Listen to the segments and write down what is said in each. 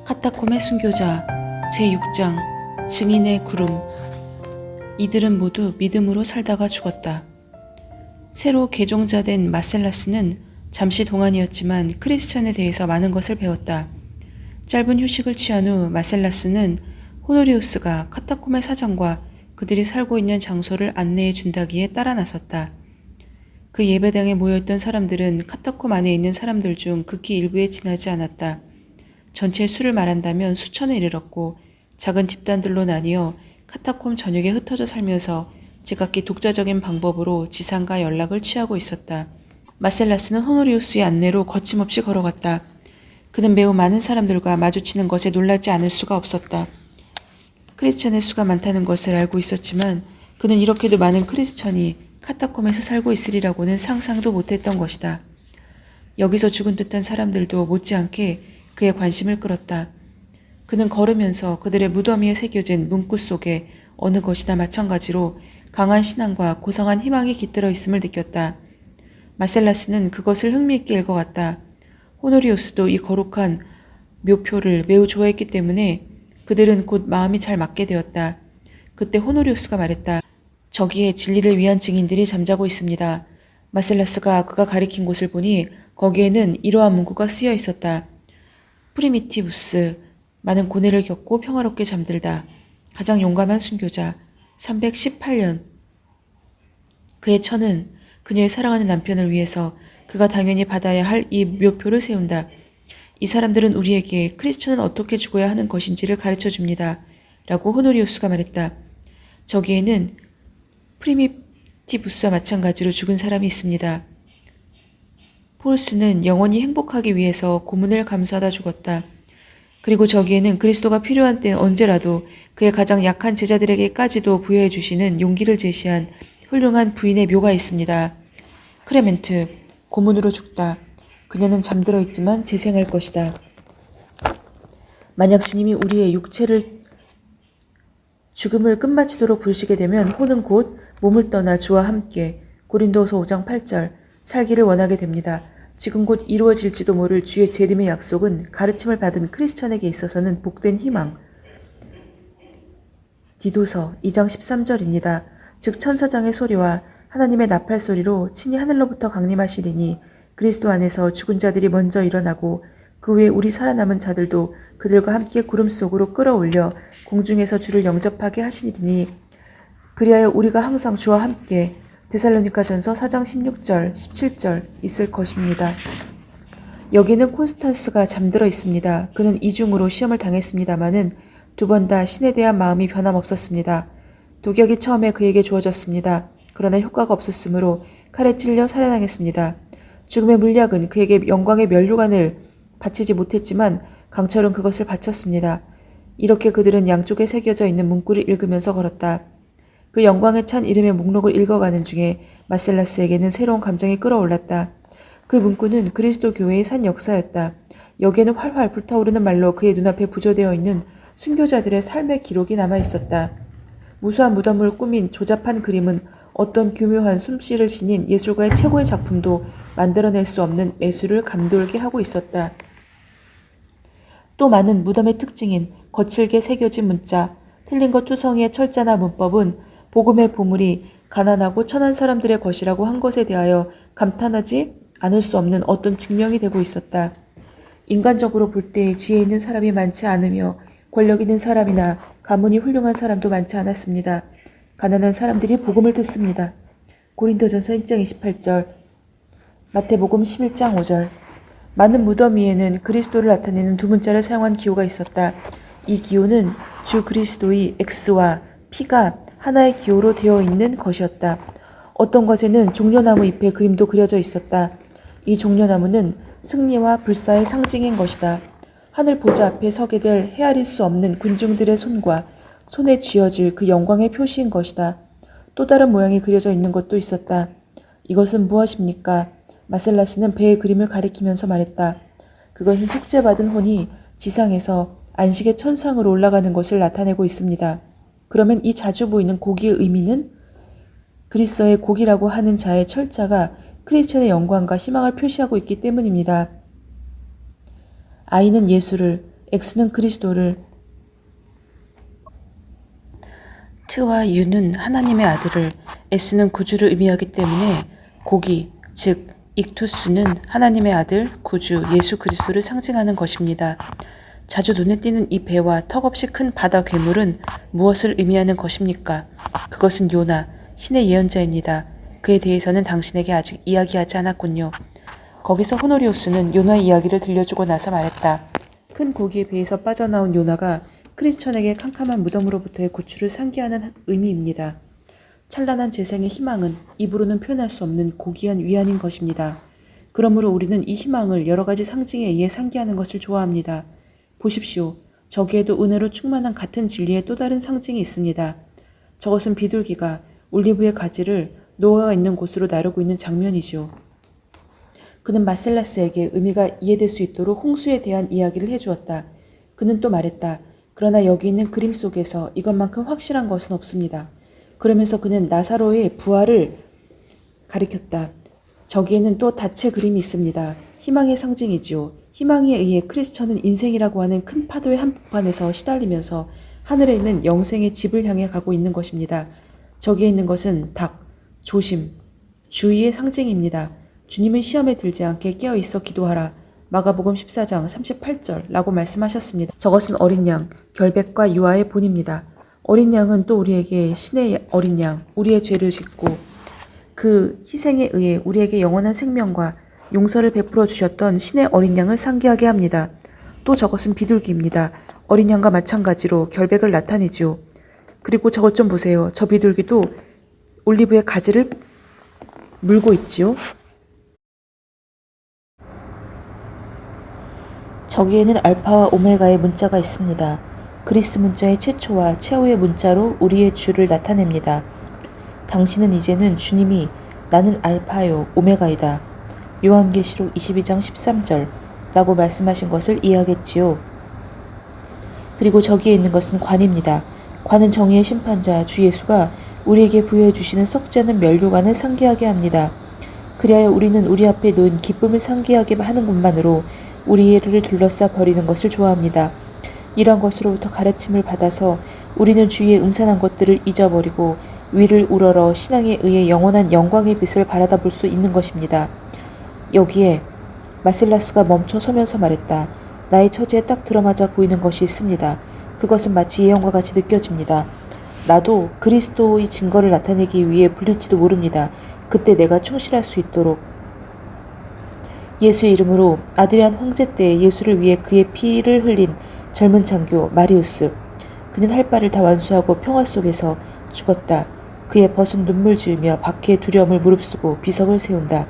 카타콤의 순교자 제6장 증인의 구름. 이들은 모두 믿음으로 살다가 죽었다. 새로 개종자된 마셀라스는 잠시 동안이었지만 크리스찬에 대해서 많은 것을 배웠다. 짧은 휴식을 취한 후 마셀라스는 호노리우스가 카타콤의 사정과 그들이 살고 있는 장소를 안내해 준다기에 따라 나섰다. 그 예배당에 모여있던 사람들은 카타콤 안에 있는 사람들 중 극히 일부에 지나지 않았다. 전체 수를 말한다면 수천에 이르렀고 작은 집단들로 나뉘어 카타콤 전역에 흩어져 살면서 제각기 독자적인 방법으로 지상과 연락을 취하고 있었다. 마셀라스는 호노리우스의 안내로 거침없이 걸어갔다. 그는 매우 많은 사람들과 마주치는 것에 놀라지 않을 수가 없었다. 크리스천의 수가 많다는 것을 알고 있었지만 그는 이렇게도 많은 크리스천이 카타콤에서 살고 있으리라고는 상상도 못했던 것이다. 여기서 죽은 듯한 사람들도 못지않게 그의 관심을 끌었다. 그는 걸으면서 그들의 무덤 위에 새겨진 문구 속에 어느 것이나 마찬가지로 강한 신앙과 고상한 희망이 깃들어 있음을 느꼈다. 마셀라스는 그것을 흥미있게 읽어갔다. 호노리우스도 이 거룩한 묘표를 매우 좋아했기 때문에 그들은 곧 마음이 잘 맞게 되었다. 그때 호노리우스가 말했다. 저기에 진리를 위한 증인들이 잠자고 있습니다. 마셀라스가 그가 가리킨 곳을 보니 거기에는 이러한 문구가 쓰여 있었다. 프리미티부스, 많은 고뇌를 겪고 평화롭게 잠들다. 가장 용감한 순교자, 318년. 그의 처는 그녀의 사랑하는 남편을 위해서 그가 당연히 받아야 할 이 묘표를 세운다. 이 사람들은 우리에게 크리스천은 어떻게 죽어야 하는 것인지를 가르쳐 줍니다. 라고 호노리우스가 말했다. 저기에는 프리미티부스와 마찬가지로 죽은 사람이 있습니다. 폴스는 영원히 행복하기 위해서 고문을 감수하다 죽었다. 그리고 저기에는 그리스도가 필요한 때 언제라도 그의 가장 약한 제자들에게까지도 부여해 주시는 용기를 제시한 훌륭한 부인의 묘가 있습니다. 크레멘트, 고문으로 죽다. 그녀는 잠들어 있지만 재생할 것이다. 만약 주님이 우리의 육체를 죽음을 끝마치도록 부르시게 되면 호는 곧 몸을 떠나 주와 함께 고린도후서 5장 8절 살기를 원하게 됩니다. 지금 곧 이루어질지도 모를 주의 재림의 약속은 가르침을 받은 크리스천에게 있어서는 복된 희망. 디도서 2장 13절입니다. 즉 천사장의 소리와 하나님의 나팔 소리로 친히 하늘로부터 강림하시리니 그리스도 안에서 죽은 자들이 먼저 일어나고 그 후에 우리 살아남은 자들도 그들과 함께 구름 속으로 끌어올려 공중에서 주를 영접하게 하시리니 그리하여 우리가 항상 주와 함께 데살로니가전서 4장 16절, 17절 있을 것입니다. 여기는 콘스탄스가 잠들어 있습니다. 그는 이중으로 시험을 당했습니다마는 두 번 다 신에 대한 마음이 변함없었습니다. 독약이 처음에 그에게 주어졌습니다. 그러나 효과가 없었으므로 칼에 찔려 살해당했습니다. 죽음의 물약은 그에게 영광의 면류관을 바치지 못했지만 강철은 그것을 바쳤습니다. 이렇게 그들은 양쪽에 새겨져 있는 문구를 읽으면서 걸었다. 그 영광에 찬 이름의 목록을 읽어가는 중에 마셀라스에게는 새로운 감정이 끌어올랐다. 그 문구는 그리스도 교회의 산 역사였다. 여기에는 활활 불타오르는 말로 그의 눈앞에 부조되어 있는 순교자들의 삶의 기록이 남아있었다. 무수한 무덤을 꾸민 조잡한 그림은 어떤 교묘한 솜씨를 지닌 예술가의 최고의 작품도 만들어낼 수 없는 매수를 감돌게 하고 있었다. 또 많은 무덤의 특징인 거칠게 새겨진 문자, 틀린 것 투성이의 철자나 문법은 복음의 보물이 가난하고 천한 사람들의 것이라고 한 것에 대하여 감탄하지 않을 수 없는 어떤 증명이 되고 있었다. 인간적으로 볼 때 지혜 있는 사람이 많지 않으며 권력 있는 사람이나 가문이 훌륭한 사람도 많지 않았습니다. 가난한 사람들이 복음을 듣습니다. 고린도전서 1장 28절, 마태복음 11장 5절. 많은 무덤 위에는 그리스도를 나타내는 두 문자를 사용한 기호가 있었다. 이 기호는 주 그리스도의 X와 P가 하나의 기호로 되어 있는 것이었다. 어떤 것에는 종려나무 잎의 그림도 그려져 있었다. 이 종려나무는 승리와 불사의 상징인 것이다. 하늘 보좌 앞에 서게 될 헤아릴 수 없는 군중들의 손과 손에 쥐어질 그 영광의 표시인 것이다. 또 다른 모양이 그려져 있는 것도 있었다. 이것은 무엇입니까? 마셀라스는 배의 그림을 가리키면서 말했다. 그것은 속죄받은 혼이 지상에서 안식의 천상으로 올라가는 것을 나타내고 있습니다. 그러면 이 자주 보이는 고기의 의미는 그리스어의 고기라고 하는 자의 철자가 크리스천의 영광과 희망을 표시하고 있기 때문입니다. I는 예수를, X는 그리스도를, T와 U는 하나님의 아들을, S는 구주를 의미하기 때문에 고기, 즉 익투스는 하나님의 아들, 구주, 예수 그리스도를 상징하는 것입니다. 자주 눈에 띄는 이 배와 턱없이 큰 바다 괴물은 무엇을 의미하는 것입니까? 그것은 요나, 신의 예언자입니다. 그에 대해서는 당신에게 아직 이야기하지 않았군요. 거기서 호노리우스는 요나의 이야기를 들려주고 나서 말했다. 큰 고기의 배에서 빠져나온 요나가 크리스천에게 캄캄한 무덤으로부터의 구출을 상기하는 의미입니다. 찬란한 재생의 희망은 입으로는 표현할 수 없는 고귀한 위안인 것입니다. 그러므로 우리는 이 희망을 여러 가지 상징에 의해 상기하는 것을 좋아합니다. 보십시오. 저기에도 은혜로 충만한 같은 진리의 또 다른 상징이 있습니다. 저것은 비둘기가 올리브의 가지를 노아가 있는 곳으로 나르고 있는 장면이죠. 그는 마셀라스에게 의미가 이해될 수 있도록 홍수에 대한 이야기를 해주었다. 그는 또 말했다. 그러나 여기 있는 그림 속에서 이것만큼 확실한 것은 없습니다. 그러면서 그는 나사로의 부활을 가리켰다. 저기에는 또 닻의 그림이 있습니다. 희망의 상징이지요. 희망에 의해 크리스천은 인생이라고 하는 큰 파도의 한복판에서 시달리면서 하늘에 있는 영생의 집을 향해 가고 있는 것입니다. 저기에 있는 것은 닭, 조심, 주의의 상징입니다. 주님은 시험에 들지 않게 깨어있어 기도하라. 마가복음 14장 38절라고 말씀하셨습니다. 저것은 어린 양, 결백과 유아의 본입니다. 어린 양은 또 우리에게 신의 어린 양, 우리의 죄를 씻고 그 희생에 의해 우리에게 영원한 생명과 용서를 베풀어 주셨던 신의 어린 양을 상기하게 합니다. 또 저것은 비둘기입니다. 어린 양과 마찬가지로 결백을 나타내죠. 그리고 저것 좀 보세요. 저 비둘기도 올리브의 가지를 물고 있지요. 저기에는 알파와 오메가의 문자가 있습니다. 그리스 문자의 최초와 최후의 문자로 우리의 주를 나타냅니다. 당신은 이제는 주님이 나는 알파요 오메가이다. 요한계시록 22장 13절 라고 말씀하신 것을 이해하겠지요. 그리고 저기에 있는 것은 관입니다. 관은 정의의 심판자 주 예수가 우리에게 부여해 주시는 썩지 않은 면류관을 상기하게 합니다. 그리하여 우리는 우리 앞에 놓인 기쁨을 상기하게 하는 것만으로 우리를 둘러싸 버리는 것을 좋아합니다. 이런 것으로부터 가르침을 받아서 우리는 주위의 음산한 것들을 잊어버리고 위를 우러러 신앙에 의해 영원한 영광의 빛을 바라다 볼 수 있는 것입니다. 여기에 마실라스가 멈춰 서면서 말했다. 나의 처지에 딱 들어맞아 보이는 것이 있습니다. 그것은 마치 예언과 같이 느껴집니다. 나도 그리스도의 증거를 나타내기 위해 불릴지도 모릅니다. 그때 내가 충실할 수 있도록 예수의 이름으로 아드리안 황제 때 예수를 위해 그의 피를 흘린 젊은 장교 마리우스. 그는 할 바를 다 완수하고 평화 속에서 죽었다. 그의 벗은 눈물 지으며 박해의 두려움을 무릅쓰고 비석을 세운다.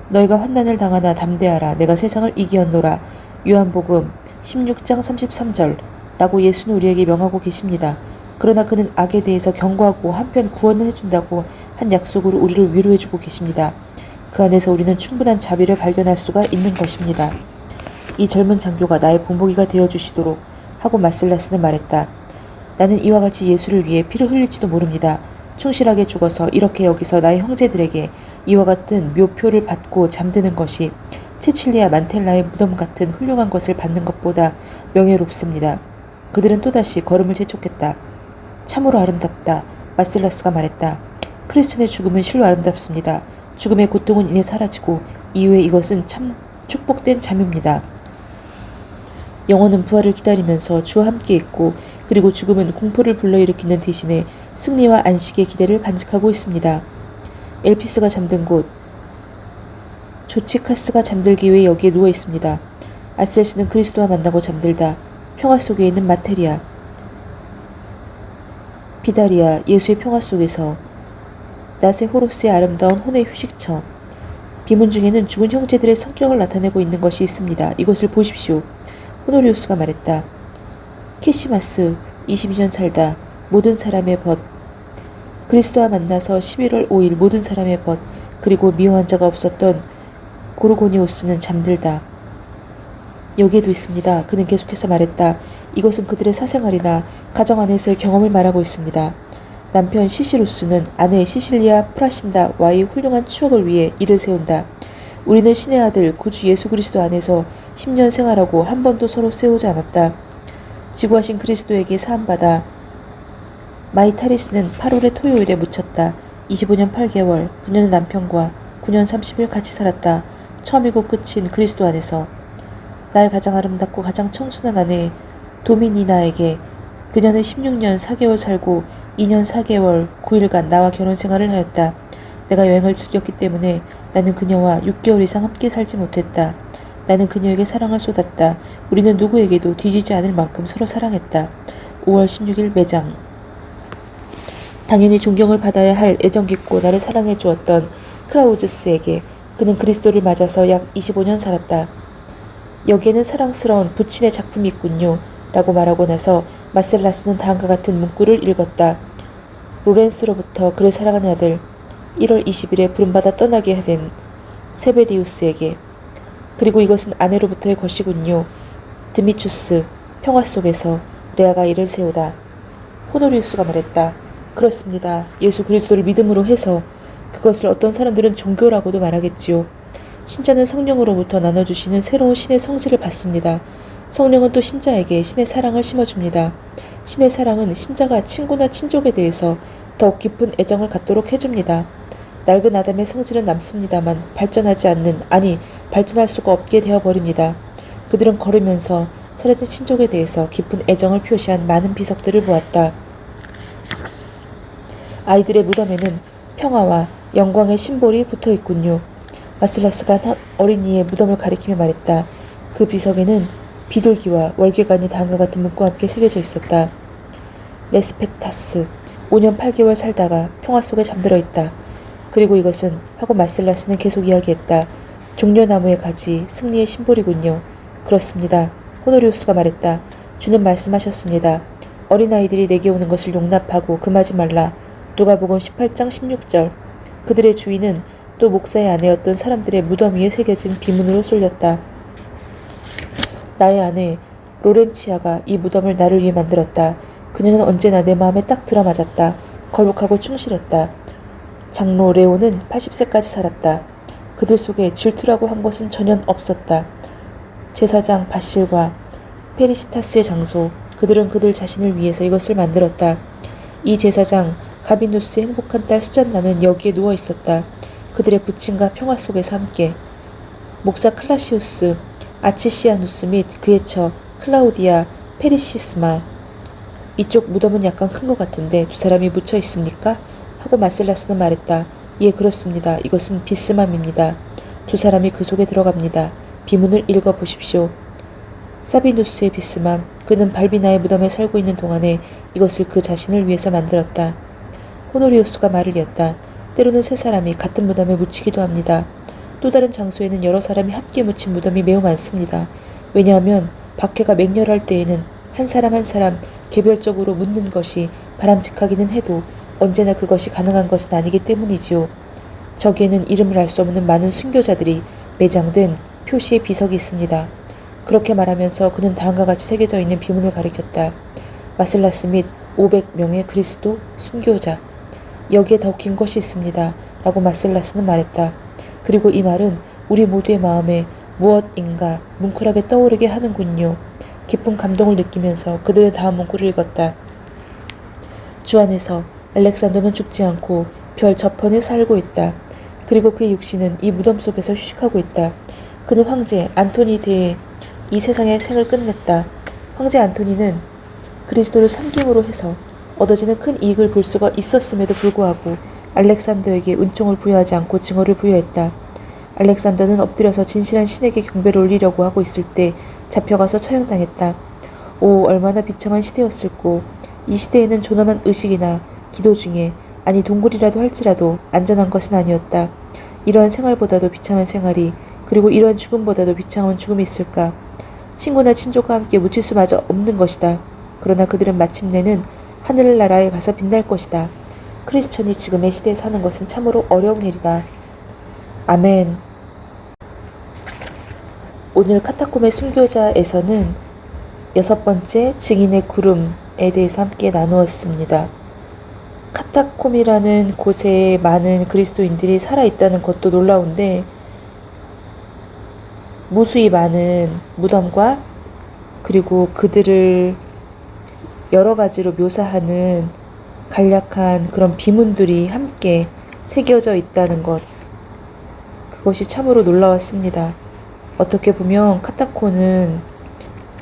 너희가 환난을 당하나 담대하라. 내가 세상을 이기었노라. 요한복음 16장 33절 라고 예수는 우리에게 명하고 계십니다. 그러나 그는 악에 대해서 경고하고 한편 구원을 해준다고 한 약속으로 우리를 위로해주고 계십니다. 그 안에서 우리는 충분한 자비를 발견할 수가 있는 것입니다. 이 젊은 장교가 나의 본보기가 되어주시도록 하고 마슬라스는 말했다. 나는 이와 같이 예수를 위해 피를 흘릴지도 모릅니다. 충실하게 죽어서 이렇게 여기서 나의 형제들에게 이와 같은 묘표를 받고 잠드는 것이 체칠리아 만텔라의 무덤 같은 훌륭한 것을 받는 것보다 명예롭습니다. 그들은 또다시 걸음을 재촉했다. 참으로 아름답다. 마슬라스가 말했다. 크리스천의 죽음은 실로 아름답습니다. 죽음의 고통은 이내 사라지고 이후에 이것은 참 축복된 잠입니다. 영혼은 부활을 기다리면서 주와 함께 있고 그리고 죽음은 공포를 불러일으키는 대신에 승리와 안식의 기대를 간직하고 있습니다. 엘피스가 잠든 곳, 조치카스가 잠들기 위해 여기에 누워 있습니다. 아셀스는 그리스도와 만나고 잠들다. 평화 속에 있는 마테리아, 비다리아, 예수의 평화 속에서 낮의 호로스의 아름다운 혼의 휴식처. 비문 중에는 죽은 형제들의 성격을 나타내고 있는 것이 있습니다. 이것을 보십시오. 호노리우스가 말했다. 캐시마스 22년 살다. 모든 사람의 벗. 그리스도와 만나서 11월 5일 모든 사람의 벗. 그리고 미워한 자가 없었던 고르고니우스는 잠들다. 여기에도 있습니다. 그는 계속해서 말했다. 이것은 그들의 사생활이나 가정 안에서의 경험을 말하고 있습니다. 남편 시시루스는 아내 시실리아 프라신다와의 훌륭한 추억을 위해 일을 세운다. 우리는 신의 아들 구주 예수 그리스도 안에서 10년 생활하고 한 번도 서로 싸우지 않았다. 지구하신 그리스도에게 사함받아 마이타리스는 8월의 토요일에 묻혔다. 25년 8개월 그녀는 남편과 9년 30일 같이 살았다. 처음이고 끝인 그리스도 안에서. 나의 가장 아름답고 가장 청순한 아내 도미니나에게 그녀는 16년 4개월 살고 2년 4개월 9일간 나와 결혼 생활을 하였다. 내가 여행을 즐겼기 때문에 나는 그녀와 6개월 이상 함께 살지 못했다. 나는 그녀에게 사랑을 쏟았다. 우리는 누구에게도 뒤지지 않을 만큼 서로 사랑했다. 5월 16일 매장. 당연히 존경을 받아야 할 애정 깊고 나를 사랑해 주었던 크라우즈스에게 그는 그리스도를 맞아서 약 25년 살았다. 여기에는 사랑스러운 부친의 작품이 있군요. 라고 말하고 나서 마셀라스는 다음과 같은 문구를 읽었다. 로렌스로부터 그를 사랑하는 아들 1월 20일에 부름받아 떠나게 된 세베리우스에게. 그리고 이것은 아내로부터의 것이군요. 드미추스. 평화 속에서 레아가 일을 세우다. 호노리우스가 말했다. 그렇습니다. 예수 그리스도를 믿음으로 해서 그것을 어떤 사람들은 종교라고도 말하겠지요. 신자는 성령으로부터 나눠주시는 새로운 신의 성질을 받습니다. 성령은 또 신자에게 신의 사랑을 심어줍니다. 신의 사랑은 신자가 친구나 친족에 대해서 더욱 깊은 애정을 갖도록 해줍니다. 낡은 아담의 성질은 남습니다만 발전하지 않는, 아니 발전할 수가 없게 되어버립니다. 그들은 걸으면서 사라진 친족에 대해서 깊은 애정을 표시한 많은 비석들을 보았다. 아이들의 무덤에는 평화와 영광의 심볼이 붙어있군요. 마슬라스가 어린이의 무덤을 가리키며 말했다. 그 비석에는 비둘기와 월계관이 다음과 같은 문구와 함께 새겨져 있었다. 레스펙타스. 5년 8개월 살다가 평화 속에 잠들어 있다. 그리고 이것은 하고 마슬라스는 계속 이야기했다. 종려나무의 가지, 승리의 심볼이군요. 그렇습니다. 호노리우스가 말했다. 주는 말씀하셨습니다. 어린아이들이 내게 오는 것을 용납하고 금하지 말라. 누가복음 18장 16절. 그들의 주인은 또 목사의 아내였던 사람들의 무덤 위에 새겨진 비문으로 쏠렸다. 나의 아내 로렌치아가 이 무덤을 나를 위해 만들었다. 그녀는 언제나 내 마음에 딱 들어맞았다. 거룩하고 충실했다. 장로 레오는 80세까지 살았다. 그들 속에 질투라고 한 것은 전혀 없었다. 제사장 바실과 페리시타스의 장소, 그들은 그들 자신을 위해서 이것을 만들었다. 이 제사장 가비누스의 행복한 딸 스잔나는 여기에 누워 있었다. 그들의 부친과 평화 속에서 함께. 목사 클라시우스, 아치시아누스 및 그의 처 클라우디아 페리시스마. 이쪽 무덤은 약간 큰 것 같은데 두 사람이 묻혀 있습니까? 하고 마슬라스는 말했다. 예, 그렇습니다. 이것은 비스맘입니다. 두 사람이 그 속에 들어갑니다. 비문을 읽어보십시오. 사비누스의 비스맘. 그는 발비나의 무덤에 살고 있는 동안에 이것을 그 자신을 위해서 만들었다. 호노리우스가 말을 이었다. 때로는 세 사람이 같은 무덤에 묻히기도 합니다. 또 다른 장소에는 여러 사람이 함께 묻힌 무덤이 매우 많습니다. 왜냐하면 박해가 맹렬할 때에는 한 사람 한 사람 개별적으로 묻는 것이 바람직하기는 해도 언제나 그것이 가능한 것은 아니기 때문이지요. 저기에는 이름을 알 수 없는 많은 순교자들이 매장된 표시의 비석이 있습니다. 그렇게 말하면서 그는 다음과 같이 새겨져 있는 비문을 가리켰다. 마슬라스 및 500명의 그리스도 순교자. 여기에 더 긴 것이 있습니다. 라고 마슬라스는 말했다. 그리고 이 말은 우리 모두의 마음에 무엇인가 뭉클하게 떠오르게 하는군요. 깊은 감동을 느끼면서 그들의 다음 문구를 읽었다. 주 안에서 알렉산더는 죽지 않고 별 저편에 살고 있다. 그리고 그의 육신은 이 무덤 속에서 휴식하고 있다. 그는 황제 안토니 대에 이 세상의 생을 끝냈다. 황제 안토니는 그리스도를 섬김으로 해서 얻어지는 큰 이익을 볼 수가 있었음에도 불구하고 알렉산더에게 은총을 부여하지 않고 증오를 부여했다. 알렉산더는 엎드려서 진실한 신에게 경배를 올리려고 하고 있을 때 잡혀가서 처형당했다. 오, 얼마나 비참한 시대였을꼬. 이 시대에는 존엄한 의식이나 기도 중에, 아니 동굴이라도 할지라도 안전한 것은 아니었다. 이러한 생활보다도 비참한 생활이, 그리고 이러한 죽음보다도 비참한 죽음이 있을까. 친구나 친족과 함께 묻힐 수마저 없는 것이다. 그러나 그들은 마침내는 하늘나라에 가서 빛날 것이다. 크리스천이 지금의 시대에 사는 것은 참으로 어려운 일이다. 아멘. 오늘 카타콤의 순교자에서는 6번째 증인의 구름에 대해서 함께 나누었습니다. 카타콤이라는 곳에 많은 그리스도인들이 살아있다는 것도 놀라운데 무수히 많은 무덤과 그리고 그들을 여러 가지로 묘사하는 간략한 그런 비문들이 함께 새겨져 있다는 것, 그것이 참으로 놀라웠습니다. 어떻게 보면 카타콤은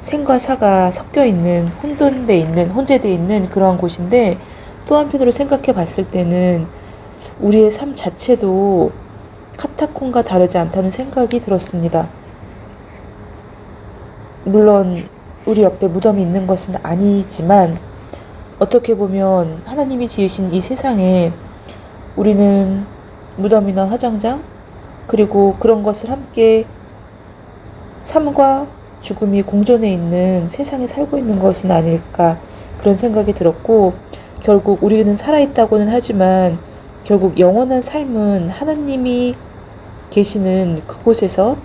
생과 사가 섞여 있는 혼재되어 있는 그러한 곳인데, 또 한편으로 생각해 봤을 때는 우리의 삶 자체도 카타콤과 다르지 않다는 생각이 들었습니다. 물론 우리 옆에 무덤이 있는 것은 아니지만 어떻게 보면 하나님이 지으신 이 세상에 우리는 무덤이나 화장장 그리고 그런 것을 함께 삶과 죽음이 공존해 있는 세상에 살고 있는 것은 아닐까, 그런 생각이 들었고, 결국 우리는 살아있다고는 하지만 결국 영원한 삶은 하나님이 계시는 그곳에서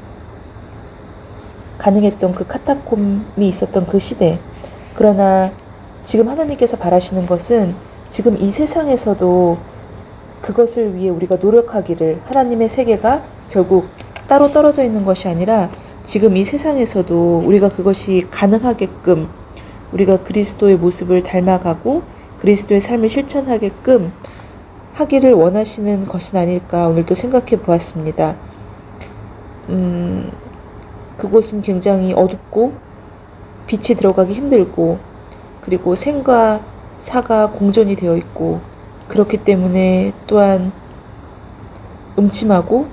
가능했던 그 카타콤이 있었던 그 시대. 그러나 지금 하나님께서 바라시는 것은 지금 이 세상에서도 그것을 위해 우리가 노력하기를, 하나님의 세계가 결국 따로 떨어져 있는 것이 아니라 지금 이 세상에서도 우리가 그것이 가능하게끔 우리가 그리스도의 모습을 닮아가고 그리스도의 삶을 실천하게끔 하기를 원하시는 것은 아닐까 오늘 또 생각해 보았습니다. 그곳은 굉장히 어둡고 빛이 들어가기 힘들고 그리고 생과 사가 공존이 되어 있고, 그렇기 때문에 또한 음침하고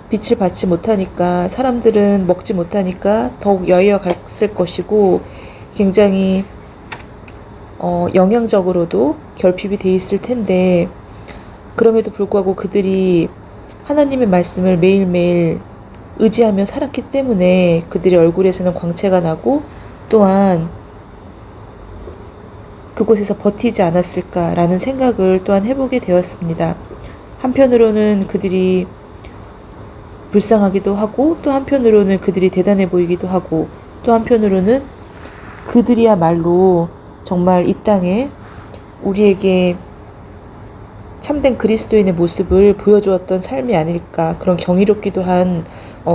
빛을 받지 못하니까 사람들은 먹지 못하니까 더욱 여의어 갔을 것이고, 굉장히 영양적으로도 결핍이 돼 있을 텐데, 그럼에도 불구하고 그들이 하나님의 말씀을 매일매일 의지하며 살았기 때문에 그들의 얼굴에서는 광채가 나고 또한 그곳에서 버티지 않았을까라는 생각을 또한 해보게 되었습니다. 한편으로는 그들이 불쌍하기도 하고, 또 한편으로는 그들이 대단해 보이기도 하고, 또 한편으로는 그들이야말로 정말 이 땅에 우리에게 참된 그리스도인의 모습을 보여주었던 삶이 아닐까, 그런 경이롭기도 한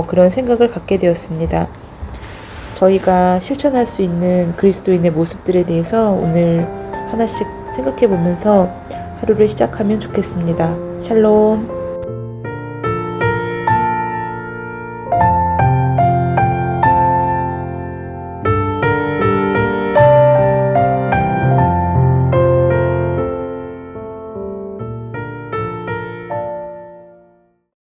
그런 생각을 갖게 되었습니다. 저희가 실천할 수 있는 그리스도인의 모습들에 대해서 오늘 하나씩 생각해 보면서 하루를 시작하면 좋겠습니다. 샬롬.